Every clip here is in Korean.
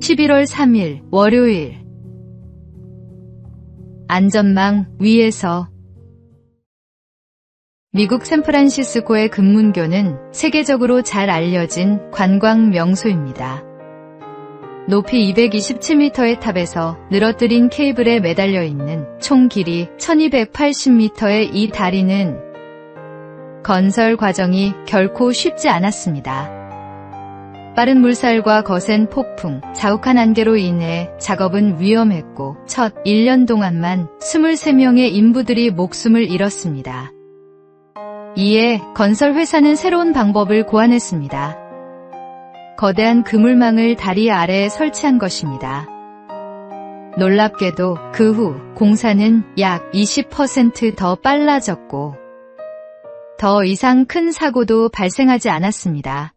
11월 3일 월요일. 안전망 위에서. 미국 샌프란시스코의 금문교는 세계적으로 잘 알려진 관광 명소입니다. 높이 227m의 탑에서 늘어뜨린 케이블에 매달려 있는 총 길이 1280m의 이 다리는 건설 과정이 결코 쉽지 않았습니다. 빠른 물살과 거센 폭풍, 자욱한 안개로 인해 작업은 위험했고 첫 1년 동안만 23명의 인부들이 목숨을 잃었습니다. 이에 건설 회사는 새로운 방법을 고안했습니다. 거대한 그물망을 다리 아래에 설치한 것입니다. 놀랍게도 그 후 공사는 약 20% 더 빨라졌고 더 이상 큰 사고도 발생하지 않았습니다.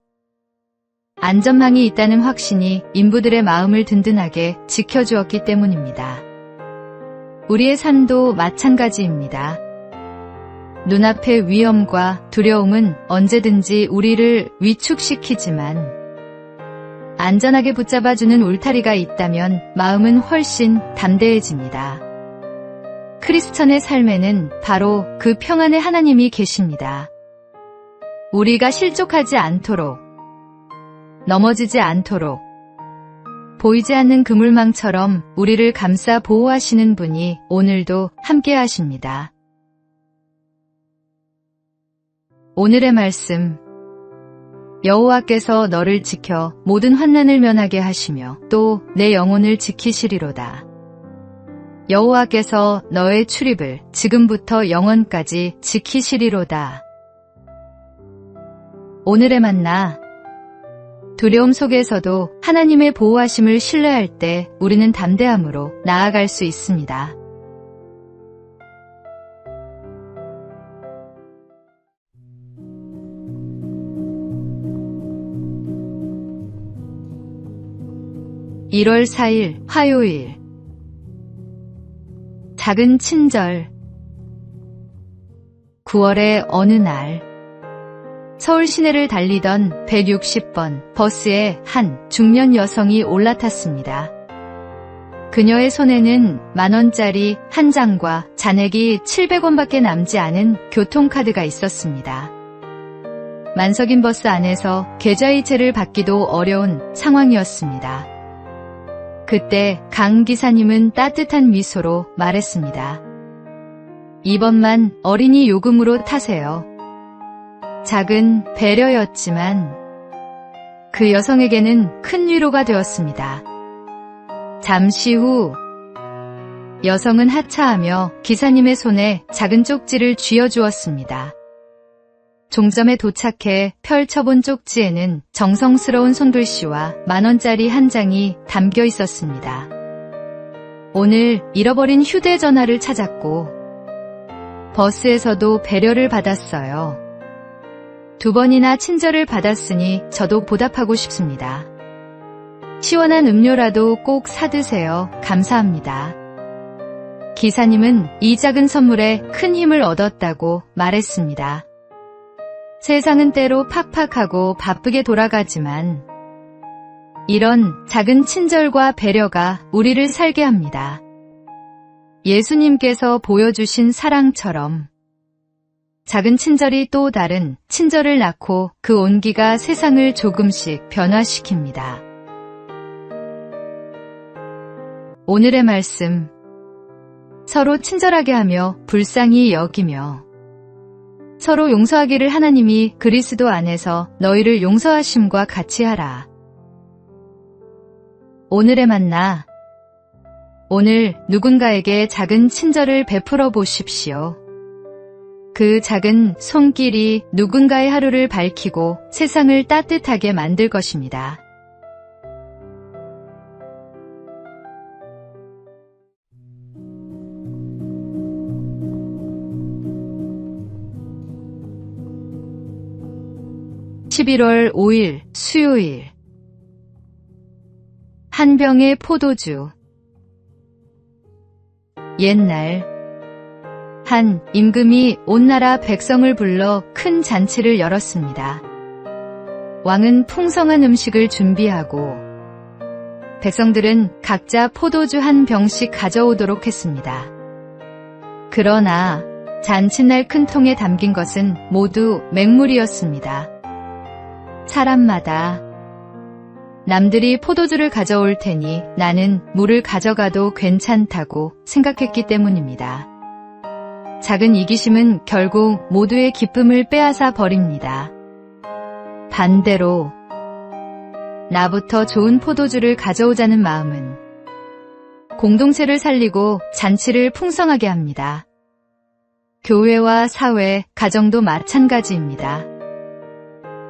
안전망이 있다는 확신이 인부들의 마음을 든든하게 지켜주었기 때문입니다. 우리의 삶도 마찬가지입니다. 눈앞의 위험과 두려움은 언제든지 우리를 위축시키지만 안전하게 붙잡아주는 울타리가 있다면 마음은 훨씬 담대해집니다. 크리스천의 삶에는 바로 그 평안의 하나님이 계십니다. 우리가 실족하지 않도록, 넘어지지 않도록, 보이지 않는 그물망처럼 우리를 감싸 보호하시는 분이 오늘도 함께 하십니다. 오늘의 말씀. 여호와께서 너를 지켜 모든 환난을 면하게 하시며 또 내 영혼을 지키시리로다. 여호와께서 너의 출입을 지금부터 영원까지 지키시리로다. 오늘의 만나. 두려움 속에서도 하나님의 보호하심을 신뢰할 때 우리는 담대함으로 나아갈 수 있습니다. (1월 4일) 화요일. 작은 친절. 9월의 어느 날 서울 시내를 달리던 160번 버스에 한 중년 여성이 올라탔습니다. 그녀의 손에는 10,000원짜리 한 장과 잔액이 700원밖에 남지 않은 교통카드가 있었습니다. 만석인 버스 안에서 계좌이체를 받기도 어려운 상황이었습니다. 그때 강 기사님은 따뜻한 미소로 말했습니다. 이번만 어린이 요금으로 타세요. 작은 배려였지만 그 여성에게는 큰 위로가 되었습니다. 잠시 후 여성은 하차하며 기사님의 손에 작은 쪽지를 쥐어주었습니다. 종점에 도착해 펼쳐본 쪽지에는 정성스러운 손글씨와 10,000원짜리 한 장이 담겨 있었습니다. 오늘 잃어버린 휴대전화를 찾았고 버스에서도 배려를 받았어요. 2번이나 친절을 받았으니 저도 보답하고 싶습니다. 시원한 음료라도 꼭 사드세요. 감사합니다. 기사님은 이 작은 선물에 큰 힘을 얻었다고 말했습니다. 세상은 때로 팍팍하고 바쁘게 돌아가지만 이런 작은 친절과 배려가 우리를 살게 합니다. 예수님께서 보여주신 사랑처럼 작은 친절이 또 다른 친절을 낳고 그 온기가 세상을 조금씩 변화시킵니다. 오늘의 말씀. 서로 친절하게 하며 불쌍히 여기며 서로 용서하기를 하나님이 그리스도 안에서 너희를 용서하심과 같이 하라. 오늘의 만나. 오늘 누군가에게 작은 친절을 베풀어 보십시오. 그 작은 손길이 누군가의 하루를 밝히고 세상을 따뜻하게 만들 것입니다. (11월 5일) 수요일. 한 병의 포도주. 옛날 한 임금이 온 나라 백성을 불러 큰 잔치를 열었습니다. 왕은 풍성한 음식을 준비하고 백성들은 각자 포도주 한 병씩 가져오도록 했습니다. 그러나 잔칫날 큰 통에 담긴 것은 모두 맹물이었습니다. 사람마다 남들이 포도주를 가져올 테니 나는 물을 가져가도 괜찮다고 생각했기 때문입니다. 작은 이기심은 결국 모두의 기쁨을 빼앗아 버립니다. 반대로 나부터 좋은 포도주를 가져오자는 마음은 공동체를 살리고 잔치를 풍성하게 합니다. 교회와 사회, 가정도 마찬가지입니다.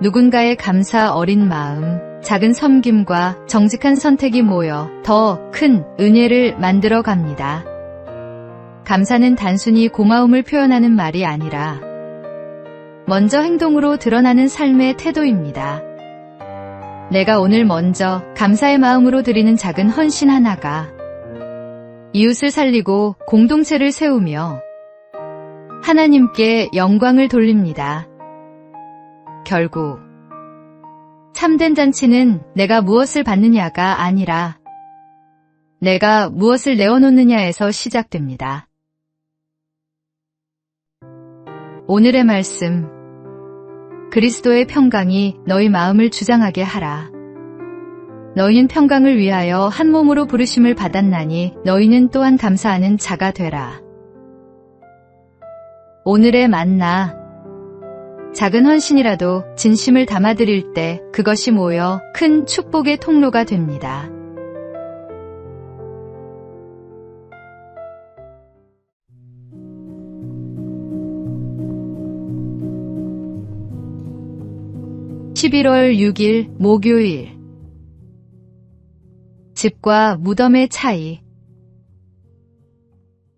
누군가의 감사 어린 마음, 작은 섬김과 정직한 선택이 모여 더 큰 은혜를 만들어 갑니다. 감사는 단순히 고마움을 표현하는 말이 아니라 먼저 행동으로 드러나는 삶의 태도입니다. 내가 오늘 먼저 감사의 마음으로 드리는 작은 헌신 하나가 이웃을 살리고 공동체를 세우며 하나님께 영광을 돌립니다. 결국 참된 잔치는 내가 무엇을 받느냐가 아니라 내가 무엇을 내어놓느냐에서 시작됩니다. 오늘의 말씀, 그리스도의 평강이 너희 마음을 주장하게 하라. 너희는 평강을 위하여 한 몸으로 부르심을 받았나니 너희는 또한 감사하는 자가 되라. 오늘의 만나, 작은 헌신이라도 진심을 담아드릴 때 그것이 모여 큰 축복의 통로가 됩니다. (11월 6일) 목요일. 집과 무덤의 차이.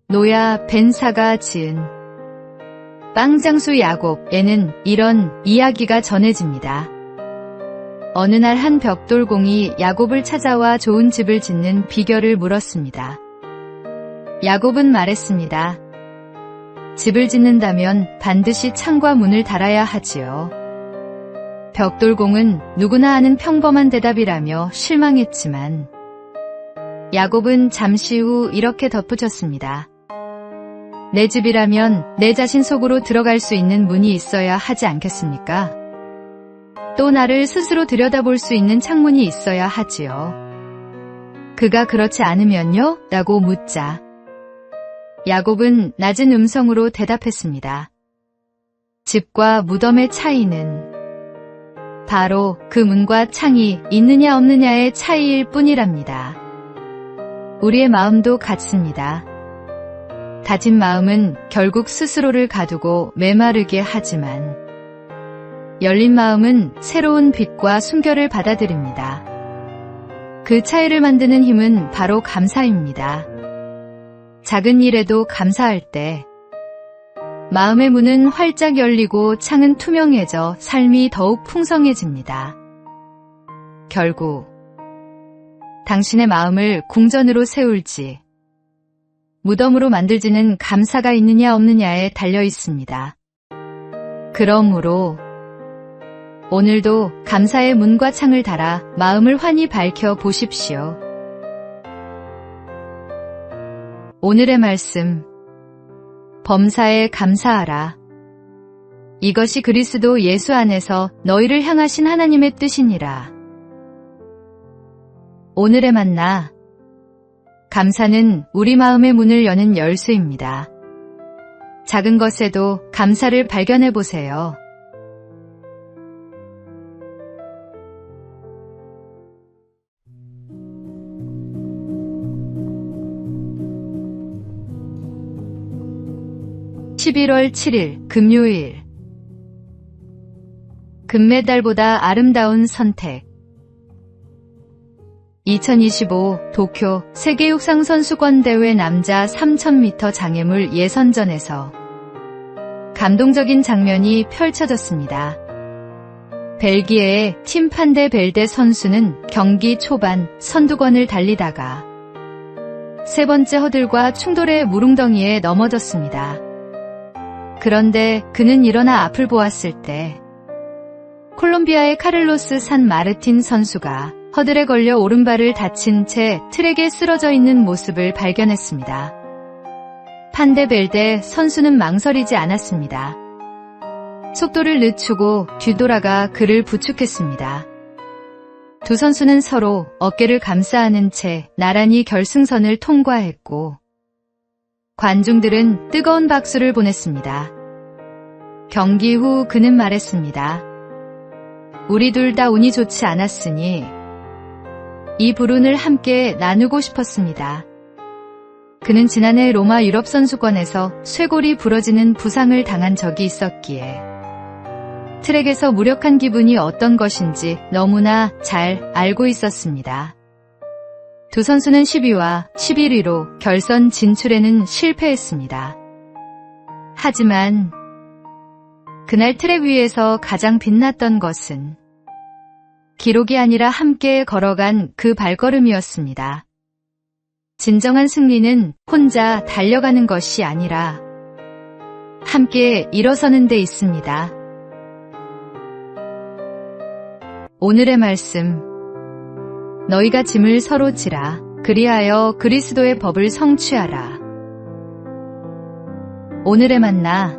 노야 벤사가 지은 빵장수 야곱에는 이런 이야기가 전해집니다. 어느 날 한 벽돌공이 야곱을 찾아와 좋은 집을 짓는 비결을 물었습니다. 야곱은 말했습니다. 집을 짓는다면 반드시 창과 문을 달아야 하지요. 벽돌공은 누구나 아는 평범한 대답이라며 실망했지만 야곱은 잠시 후 이렇게 덧붙였습니다. 내 집이라면 내 자신 속으로 들어갈 수 있는 문이 있어야 하지 않겠습니까? 또 나를 스스로 들여다볼 수 있는 창문이 있어야 하지요. 그가 그렇지 않으면요? 라고 묻자 야곱은 낮은 음성으로 대답했습니다. 집과 무덤의 차이는 바로 그 문과 창이 있느냐 없느냐의 차이일 뿐이랍니다. 우리의 마음도 같습니다. 다진 마음은 결국 스스로를 가두고 메마르게 하지만 열린 마음은 새로운 빛과 순결을 받아들입니다. 그 차이를 만드는 힘은 바로 감사입니다. 작은 일에도 감사할 때 마음의 문은 활짝 열리고 창은 투명해져 삶이 더욱 풍성해집니다. 결국 당신의 마음을 궁전으로 세울지 무덤으로 만들지는 감사가 있느냐 없느냐에 달려 있습니다. 그러므로 오늘도 감사의 문과 창을 달아 마음을 환히 밝혀 보십시오. 오늘의 말씀, 범사에 감사하라. 이것이 그리스도 예수 안에서 너희를 향하신 하나님의 뜻이니라. 오늘의 만나, 감사는 우리 마음의 문을 여는 열쇠입니다. 작은 것에도 감사를 발견해 보세요. (11월 7일) 금요일. 금메달보다 아름다운 선택. 2025 도쿄 세계육상선수권대회 남자 3000m 장애물 예선전에서 감동적인 장면이 펼쳐졌습니다. 벨기에의 팀 판데 벨데 선수는 경기 초반 선두권을 달리다가 세 번째 허들과 충돌해 무릉덩이에 넘어졌습니다. 그런데 그는 일어나 앞을 보았을 때 콜롬비아의 카를로스 산 마르틴 선수가 허들에 걸려 오른발을 다친 채 트랙에 쓰러져 있는 모습을 발견했습니다. 판데벨데 선수는 망설이지 않았습니다. 속도를 늦추고 뒤돌아가 그를 부축했습니다. 두 선수는 서로 어깨를 감싸 안은 채 나란히 결승선을 통과했고 관중들은 뜨거운 박수를 보냈습니다. 경기 후 그는 말했습니다. 우리 둘 다 운이 좋지 않았으니 이 불운을 함께 나누고 싶었습니다. 그는 지난해 로마 유럽 선수권에서 쇄골이 부러지는 부상을 당한 적이 있었기에 트랙에서 무력한 기분이 어떤 것인지 너무나 잘 알고 있었습니다. 두 선수는 10위와 11위로 결선 진출에는 실패했습니다. 하지만 그날 트랙 위에서 가장 빛났던 것은 기록이 아니라 함께 걸어간 그 발걸음이었습니다. 진정한 승리는 혼자 달려가는 것이 아니라 함께 일어서는 데 있습니다. 오늘의 말씀. 너희가 짐을 서로 지라. 그리하여 그리스도의 법을 성취하라. 오늘의 만나.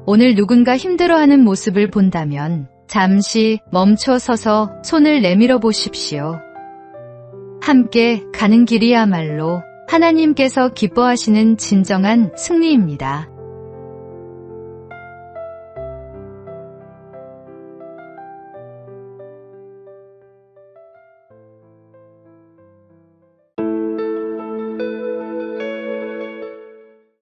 오늘 누군가 힘들어하는 모습을 본다면 잠시 멈춰 서서 손을 내밀어 보십시오. 함께 가는 길이야말로 하나님께서 기뻐하시는 진정한 승리입니다.